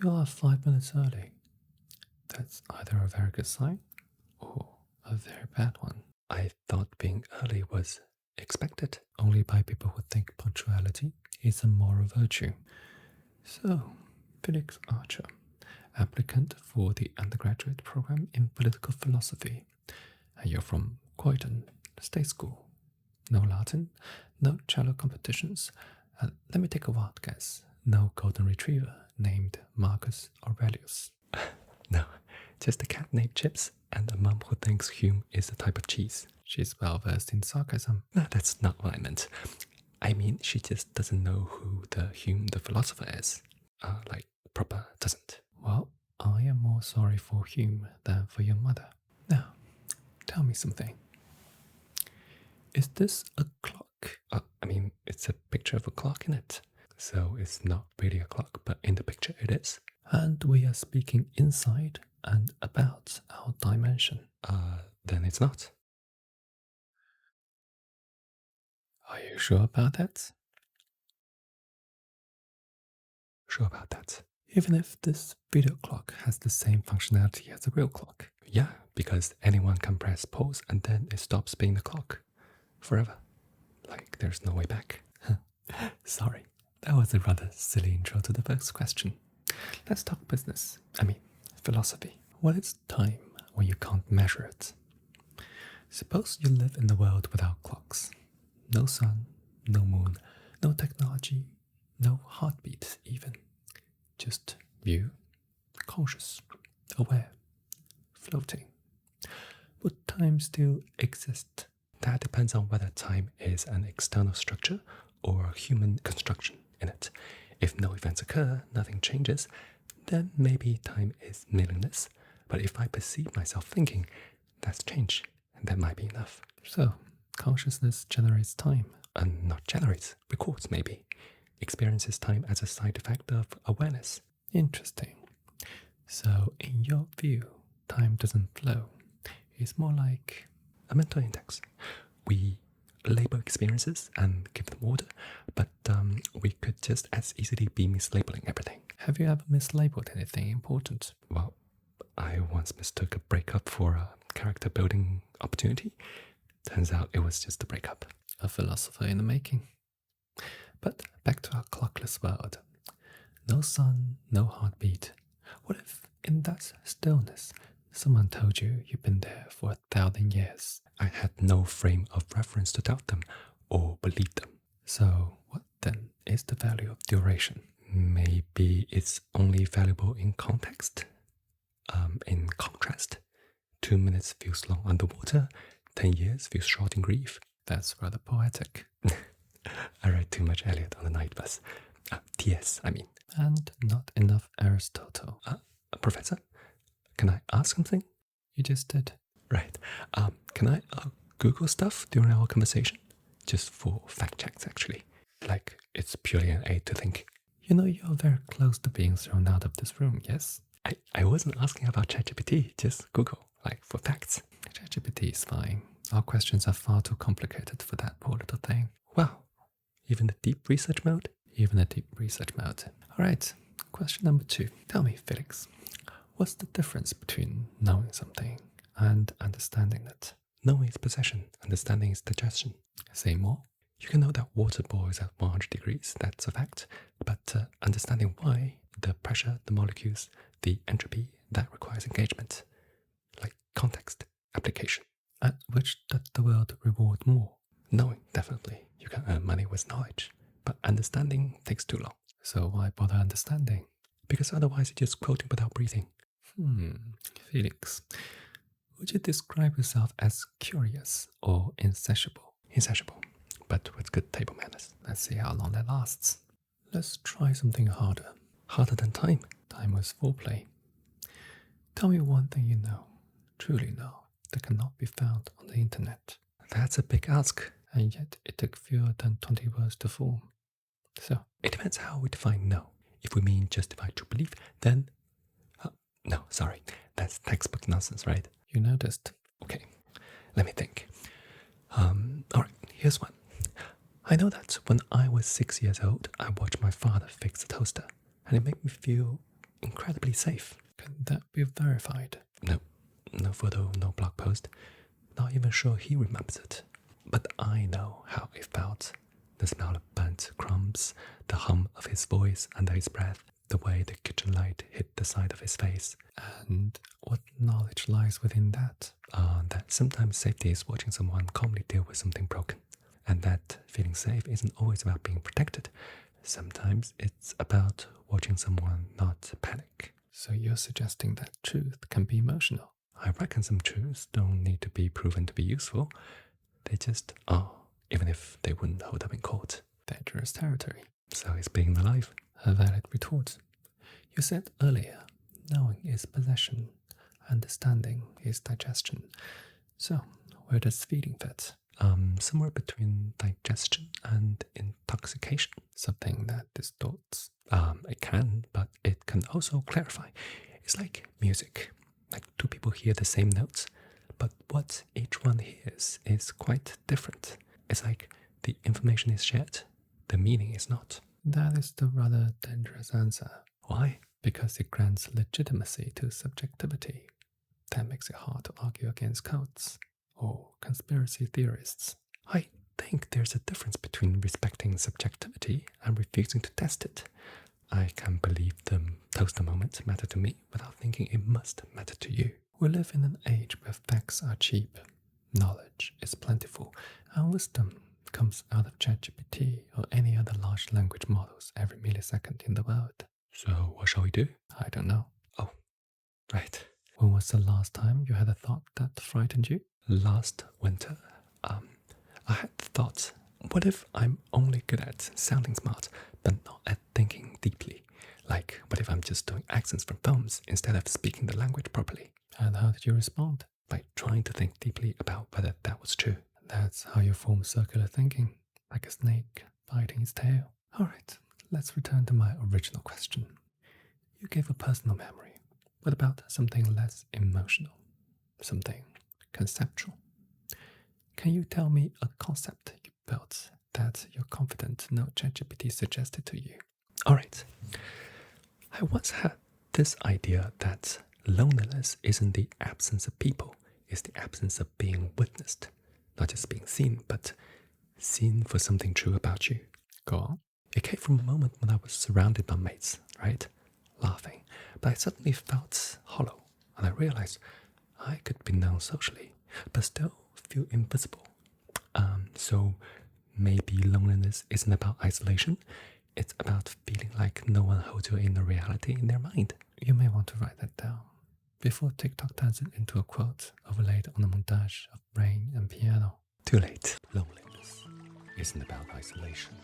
You are 5 minutes early. That's either a very good sign or a very bad one. I thought being early was expected only by people who think punctuality is a moral virtue. So, Felix Archer, applicant for the undergraduate program in political philosophy, and you're from Croydon State School. No Latin, no cello competitions, and let me take a wild guess. No golden retriever named Marcus Aurelius. No, just a cat named Chips and a mum who thinks Hume is a type of cheese. She's well versed in sarcasm. No, that's not what I meant. I mean, she just doesn't know who the Hume the philosopher is. Like, proper doesn't. Well, I am more sorry for Hume than for your mother. Now, tell me something. Is this a clock? I mean, it's a picture of a clock in it. So it's not really a clock, but in the picture it is. And we are speaking inside and about our dimension. Then it's not. Are you sure about that? Sure about that. Even if this video clock has the same functionality as a real clock. Yeah, because anyone can press pause and then it stops being a clock. Forever. Like there's no way back. Sorry, that was a rather silly intro to the first question. Let's talk business. I mean, philosophy. What is time when you can't measure it? Suppose you live in a world without clocks. No sun, no moon, no technology, no heartbeat even. Just you, conscious, aware, floating. Would time still exist? That depends on whether time is an external structure or a human construction in it. If no events occur, nothing changes, then maybe time is meaningless. But if I perceive myself thinking, that's change, and that might be enough. So, consciousness generates time, and not generates, records maybe. Experiences time as a side effect of awareness. Interesting. So, in your view, time doesn't flow. It's more like a mental index. We label experiences and give them order, but we could just as easily be mislabeling everything. Have you ever mislabeled anything important? Well, I once mistook a breakup for a character building opportunity. Turns out it was just a breakup. A philosopher in the making. But back to our clockless world. No sun, no heartbeat. What if in that stillness someone told you you've been there for 1,000 years? I had no frame of reference to doubt them or believe them. So what then is the value of duration? Maybe it's only valuable in context. In contrast, 2 minutes feels long underwater, 10 years feels short in grief. That's rather poetic. I read too much Eliot on the night bus. T.S., I mean. And not enough Aristotle. Professor, can I ask something? You just did. Right. Can I Google stuff during our conversation? Just for fact checks, actually. Like, it's purely an aid to think. You know you're very close to being thrown out of this room, yes? I wasn't asking about ChatGPT, just Google, like, for facts. ChatGPT is fine. Our questions are far too complicated for that poor little thing. Wow. Even the deep research mode? Even a deep research mode. Alright, question number 2. Tell me, Felix, what's the difference between knowing something and understanding it? Knowing is possession, understanding is digestion. Say more. You can know that water boils at 100 degrees, that's a fact, but understanding why, the pressure, the molecules, the entropy, that requires engagement. Like context, application. At which does the world reward more? Knowing, definitely. You can earn money with knowledge. But understanding takes too long. So why bother understanding? Because otherwise you're just quoting without breathing. Felix, would you describe yourself as curious or insatiable? Insatiable, but with good table manners. Let's see how long that lasts. Let's try something harder. Harder than time. Time was foreplay. Tell me one thing you know, truly know, that cannot be found on the internet. That's a big ask. And yet it took fewer than 20 words to form. So, it depends how we define know. If we mean justified true belief, then... no, sorry. That's textbook nonsense, right? You noticed. Okay, let me think. Alright, here's one. I know that when I was 6 years old, I watched my father fix a toaster. And it made me feel incredibly safe. Can that be verified? No, no photo, no blog post. Not even sure he remembers it. But I know how it felt. The smell of burnt crumbs, the hum of his voice under his breath, the way the kitchen light hit the side of his face. And what knowledge lies within that? That sometimes safety is watching someone calmly deal with something broken. And that feeling safe isn't always about being protected. Sometimes it's about watching someone not panic. So you're suggesting that truth can be emotional? I reckon some truths don't need to be proven to be useful. They just are, even if they wouldn't hold up in court. Dangerous territory. So is being alive. A valid retort. You said earlier, knowing is possession, understanding is digestion. So, where does feeling fit? Somewhere between digestion and intoxication. Something that distorts. It can, but it can also clarify. It's like music. Like two people hear the same notes, but what each one hears is quite different. It's like the information is shared, the meaning is not. That is the rather dangerous answer. Why? Because it grants legitimacy to subjectivity. That makes it hard to argue against cults or conspiracy theorists. I think there's a difference between respecting subjectivity and refusing to test it. I can believe the toaster moment matter to me without thinking it must matter to you. We live in an age where facts are cheap, knowledge is plentiful, and wisdom comes out of ChatGPT or any other large language models every millisecond in the world. So what shall we do? I don't know. Oh, right. When was the last time you had a thought that frightened you? Last winter, I had the thought, what if I'm only good at sounding smart, but not at thinking deeply? Like, what if I'm just doing accents from films instead of speaking the language properly? And how did you respond? By trying to think deeply about whether that was true. That's how you form circular thinking, like a snake biting its tail. Alright, let's return to my original question. You gave a personal memory. What about something less emotional? Something conceptual? Can you tell me a concept you built that you're confident no ChatGPT suggested to you? Alright. I once had this idea that loneliness isn't the absence of people, it's the absence of being witnessed. Not just being seen, but seen for something true about you. Go on. It came from a moment when I was surrounded by mates, right? Laughing. But I suddenly felt hollow, and I realized I could be known socially, but still feel invisible. So maybe loneliness isn't about isolation, it's about feeling like no one holds your inner reality in their mind. You may want to write that down before TikTok turns it into a quote overlaid on a montage of rain and piano. Too late. Loneliness isn't about isolation.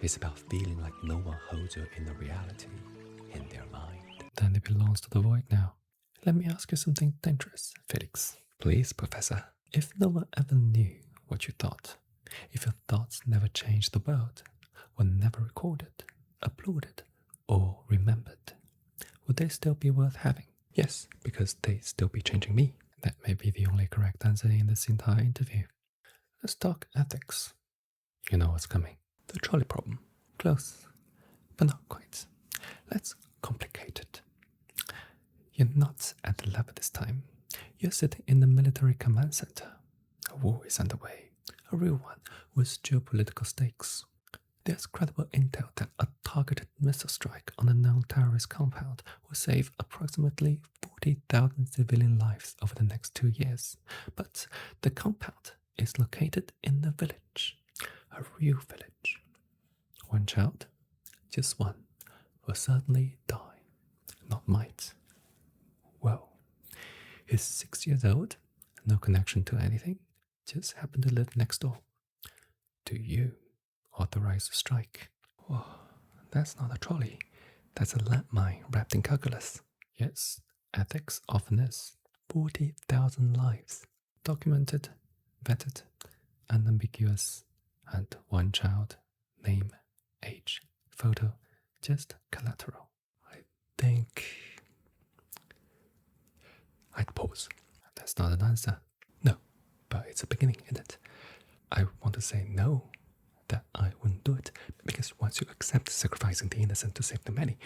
It's about feeling like no one holds your inner reality in their mind. Then it belongs to the void now. Let me ask you something dangerous, Felix. Please, Professor. If no one ever knew what you thought, if your thoughts never changed the world, were never recorded, applauded, or remembered, would they still be worth having? Yes, because they still be changing me. That may be the only correct answer in this entire interview. Let's talk ethics. You know what's coming. The trolley problem. Close, but not quite. Let's complicate it. You're not at the lab this time. You're sitting in the military command center. A war is underway, a real one with geopolitical stakes. There's credible intel that a targeted missile strike on a known terrorist compound will save approximately 40,000 civilian lives over the next 2 years. But the compound is located in a village, a real village. One child, just one, will certainly die, not might. Well, he's 6 years old, no connection to anything, just happened to live next door. Do you authorize a strike? Whoa, that's not a trolley. That's a landmine wrapped in calculus. Yes, ethics often is. 40,000 lives. Documented, vetted, unambiguous, and one child, name, age, photo, just collateral. I think I'd pause. That's not an answer. No, but it's a beginning, isn't it? I want to say no, that I wouldn't do it, because once you accept sacrificing the innocent to save the many,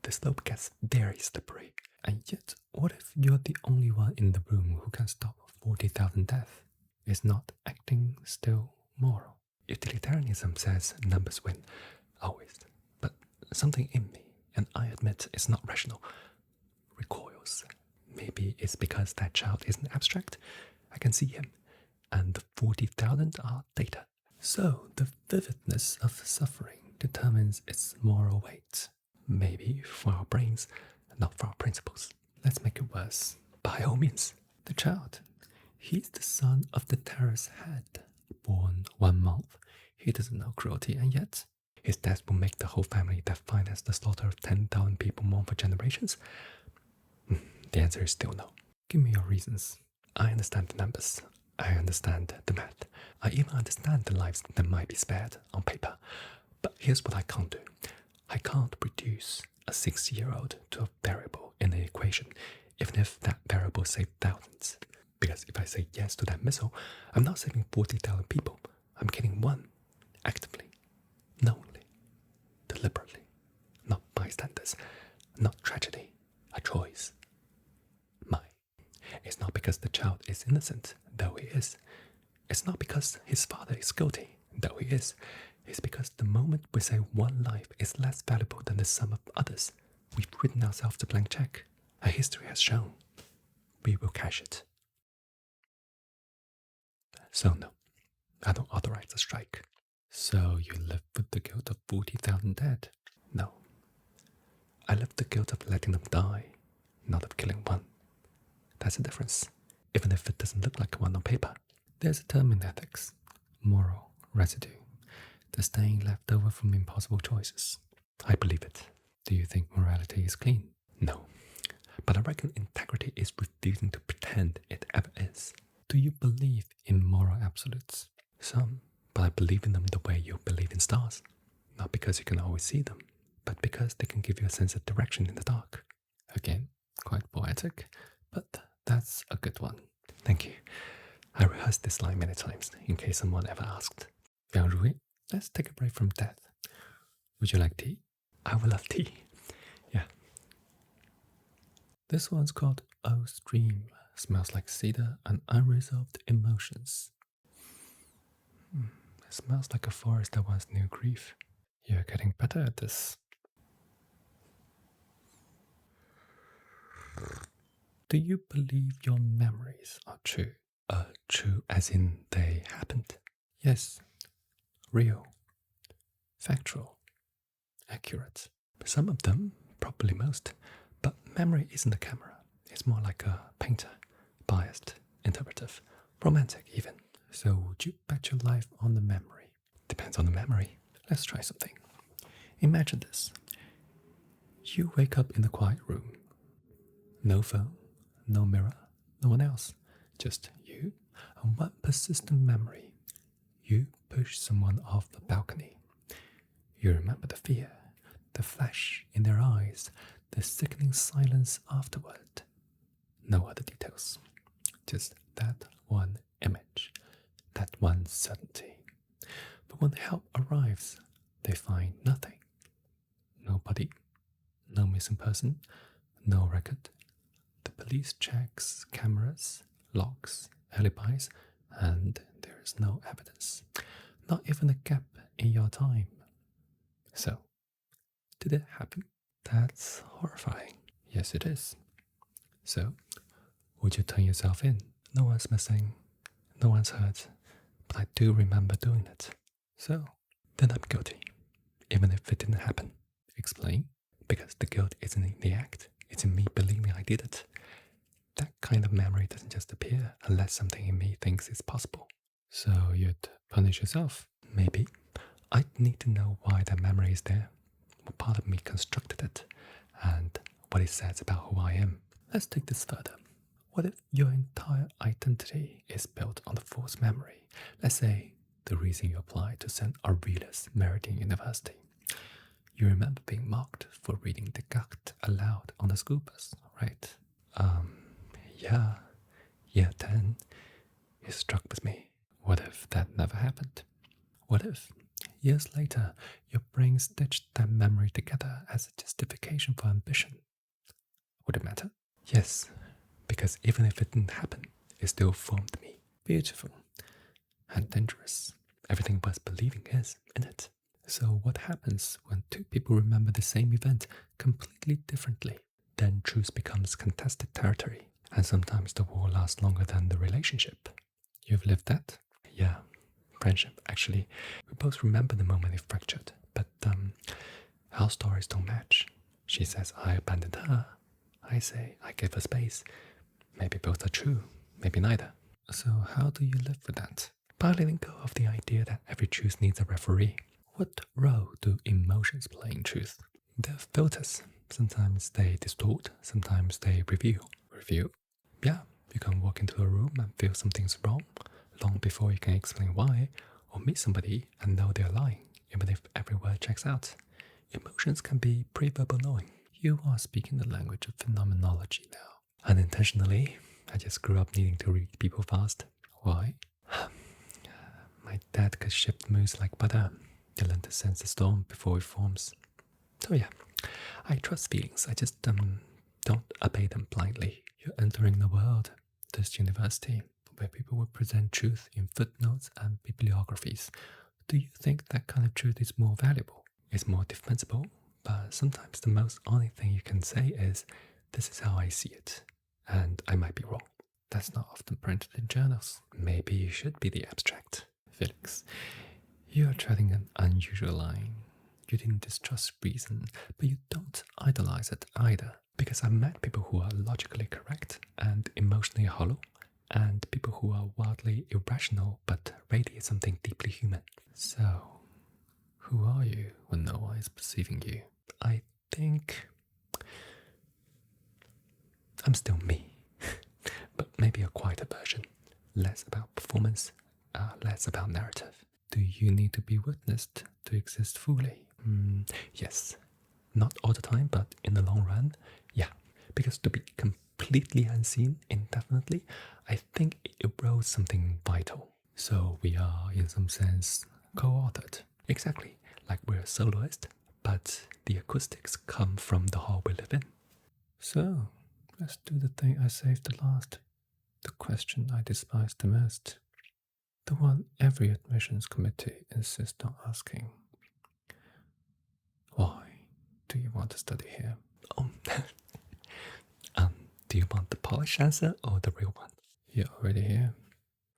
the slope gets very slippery. And yet, what if you're the only one in the room who can stop 40,000 deaths? Is not acting still moral? Utilitarianism says numbers win, always. But something in me, and I admit it's not rational, recoils. Maybe it's because that child isn't abstract. I can see him, and the 40,000 are data. So, the vividness of suffering determines its moral weight. Maybe for our brains, not for our principles. Let's make it worse. By all means. The child, he's the son of the terrorist's head. Born 1 month, he doesn't know cruelty, and yet his death will make the whole family that financed the slaughter of 10,000 people mourn for generations. The answer is still no. Give me your reasons. I understand the numbers. I understand the math. I even understand the lives that might be spared on paper. But here's what I can't do. I can't reduce a 6-year-old to a variable in the equation, even if that variable saved thousands. Because if I say yes to that missile, I'm not saving 40,000 people. I'm killing one, actively, knowingly, deliberately. Not bystanders, not tragedy, a choice. Mine. It's not because the child is innocent, though he is. It's not because his father is guilty, though he is. It's because the moment we say one life is less valuable than the sum of others, we've written ourselves a blank check. Our history has shown. We will cash it. So no, I don't authorize a strike. So you live with the guilt of 40,000 dead? No. I live the guilt of letting them die, not of killing one. That's the difference, even if it doesn't look like one on paper. There's a term in ethics, moral residue, the stain left over from impossible choices. I believe it. Do you think morality is clean? No. But I reckon integrity is refusing to pretend it ever is. Do you believe in moral absolutes? Some, but I believe in them the way you believe in stars. Not because you can always see them, but because they can give you a sense of direction in the dark. Again, quite poetic, but that's a good one. Thank you. I rehearsed this line many times, in case someone ever asked. Bien joué. Let's take a break from death. Would you like tea? I will love tea. Yeah. This one's called Oh Stream. Smells like cedar and unresolved emotions. It smells like a forest that once knew grief. You're getting better at this. Do you believe your memories are true? True as in they happened? Yes. Real. Factual. Accurate. Some of them, probably most. But memory isn't a camera. It's more like a painter. Biased, interpretive, romantic even. So would you bet your life on the memory? Depends on the memory. Let's try something. Imagine this. You wake up in the quiet room. No phone, no mirror, no one else. Just you and one persistent memory. You push someone off the balcony. You remember the fear, the flash in their eyes, the sickening silence afterward. No other details. Just that one image, that one certainty. But when help arrives, they find nothing. No body, no missing person, no record. The police checks cameras, logs, alibis, and there is no evidence. Not even a gap in your time. So, did it happen? That's horrifying. Yes, it is. So, would you turn yourself in? No one's missing, no one's hurt, but I do remember doing it. So, then I'm guilty, even if it didn't happen. Explain. Because the guilt isn't in the act, it's in me believing I did it. That kind of memory doesn't just appear unless something in me thinks it's possible. So you'd punish yourself? Maybe. I'd need to know why that memory is there, what part of me constructed it, and what it says about who I am. Let's take this further. What if your entire identity is built on the false memory? Let's say the reason you applied to St. Aurelius Meridian University. You remember being mocked for reading Descartes aloud on the school bus, right? Yeah. Year 10, it struck with me. What if that never happened? What if Years later, your brain stitched that memory together as a justification for ambition. Would it matter? Yes, because even if it didn't happen, it still formed me. Beautiful. And dangerous. Everything worth believing is in it. So what happens when two people remember the same event completely differently? Then truth becomes contested territory, and sometimes the war lasts longer than the relationship. You've lived that? Yeah, friendship. Actually, we both remember the moment it fractured, but our stories don't match. She says I abandoned her. I say I gave her space. Maybe both are true, maybe neither. So how do you live with that? By letting go of the idea that every truth needs a referee. What role do emotions play in truth? They're filters. Sometimes they distort, sometimes they reveal. Review? Yeah, you can walk into a room and feel something's wrong long before you can explain why, or meet somebody and know they're lying, even if every word checks out. Emotions can be pre-verbal knowing. You are speaking the language of phenomenology now. Unintentionally, I just grew up needing to read people fast. Why? My dad could shift moods like butter. You learn to sense the storm before it forms. So yeah, I trust feelings. I just don't obey them blindly. You're entering the world, this university, where people will present truth in footnotes and bibliographies. Do you think that kind of truth is more valuable? It's more defensible, but sometimes the most honest thing you can say is, this is how I see it, and I might be wrong. That's not often printed in journals. Maybe you should be the abstract. Felix, you are treading an unusual line. You didn't distrust reason, but you don't idolize it either. Because I've met people who are logically correct and emotionally hollow, and people who are wildly irrational but radiate something deeply human. So, who are you when no one is perceiving you? I think I'm still me, but maybe a quieter version. Less about performance, less about narrative. Do you need to be witnessed to exist fully? Yes. Not all the time, but in the long run, yeah. Because to be completely unseen indefinitely, I think it erodes something vital. So we are, in some sense, co-authored. Exactly. Like we're a soloist, but the acoustics come from the hall we live in. So, let's do the thing I saved the last. The question I despise the most. The one every admissions committee insists on asking. Why do you want to study here? Oh, do you want the polished answer or the real one? You're already here.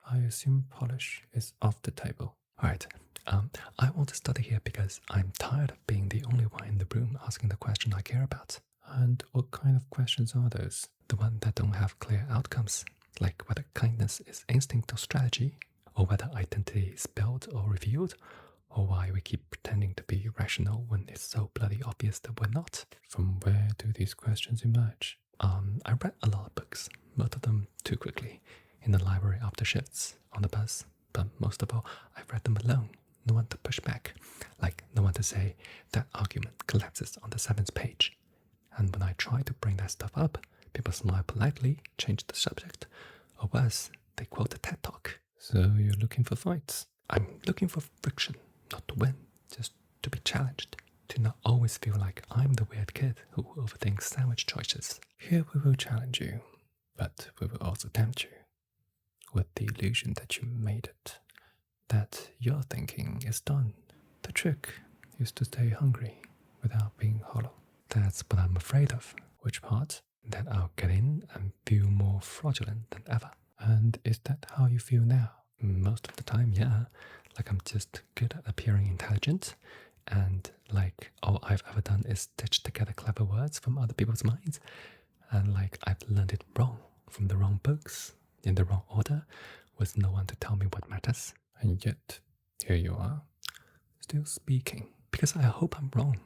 I assume polish is off the table. Alright, I want to study here because I'm tired of being the only one in the room asking the question I care about. And what kind of questions are those? The ones that don't have clear outcomes, like whether kindness is instinct or strategy, or whether identity is spelled or revealed, or why we keep pretending to be rational when it's so bloody obvious that we're not. From where do these questions emerge? I read a lot of books, most of them too quickly, in the library after shifts, on the bus, but most of all, I've read them alone. No one to push back, like no one to say that argument collapses on the 7th page. And when I try to bring that stuff up, people smile politely, change the subject, or worse, they quote a TED Talk. So you're looking for fights? I'm looking for friction, not to win, just to be challenged, to not always feel like I'm the weird kid who overthinks sandwich choices. Here we will challenge you, but we will also tempt you, with the illusion that you made it, that your thinking is done. The trick is to stay hungry without being hollow. That's what I'm afraid of. Which part? That I'll get in and feel more fraudulent than ever. And is that how you feel now? Most of the time, yeah. Like I'm just good at appearing intelligent, and like all I've ever done is stitch together clever words from other people's minds, and like I've learned it wrong from the wrong books, in the wrong order, with no one to tell me what matters. And yet, here you are, still speaking. Because I hope I'm wrong.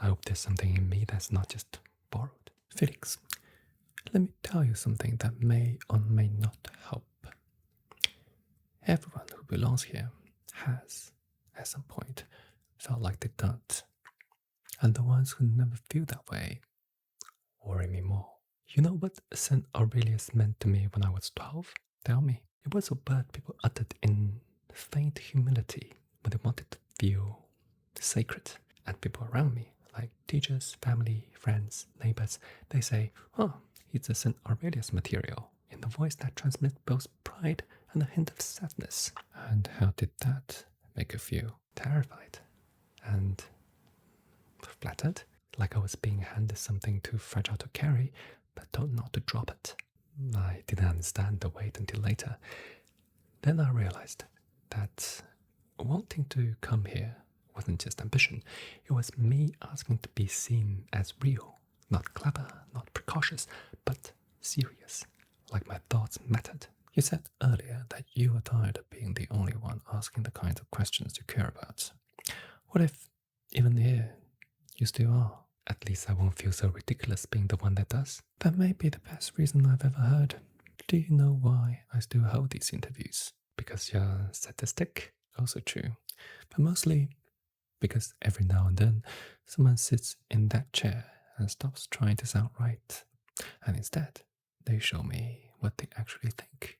I hope there's something in me that's not just borrowed. Felix, let me tell you something that may or may not help. Everyone who belongs here has, at some point, felt like they don't. And the ones who never feel that way worry me more. You know what St. Aurelius meant to me when I was 12? Tell me. It was a word people uttered in faint humility when they wanted to feel sacred. And people around me, like teachers, family, friends, neighbors, they say, oh, it's a St. Aurelius material, in the voice that transmits both pride and a hint of sadness. And how did that make you feel? Terrified and flattered, like I was being handed something too fragile to carry, but told not to drop it. I didn't understand the weight until later. Then I realized that wanting to come here wasn't just ambition, it was me asking to be seen as real, not clever, not precautious, but serious, like my thoughts mattered. You said earlier that you were tired of being the only one asking the kinds of questions you care about. What if, even here, you still are? At least I won't feel so ridiculous being the one that does. That may be the best reason I've ever heard. Do you know why I still hold these interviews? Because you're sadistic? Also true. But mostly because every now and then someone sits in that chair and stops trying to sound right. And instead, they show me what they actually think.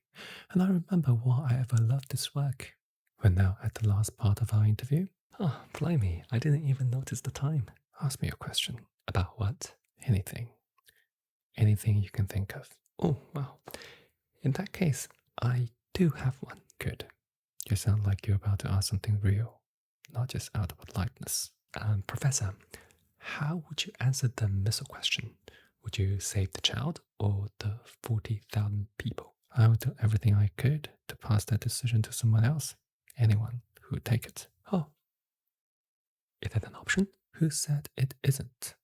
And I remember why I ever loved this work. We're now at the last part of our interview. Oh, blimey, I didn't even notice the time. Ask me a question. About what? Anything. Anything you can think of. Oh, well, in that case, I do have one. Good. You sound like you're about to ask something real, not just out of politeness. Professor, how would you answer the missile question? Would you save the child or the 40,000 people? I would do everything I could to pass that decision to someone else. Anyone who would take it. Oh, is that an option? Who said it isn't?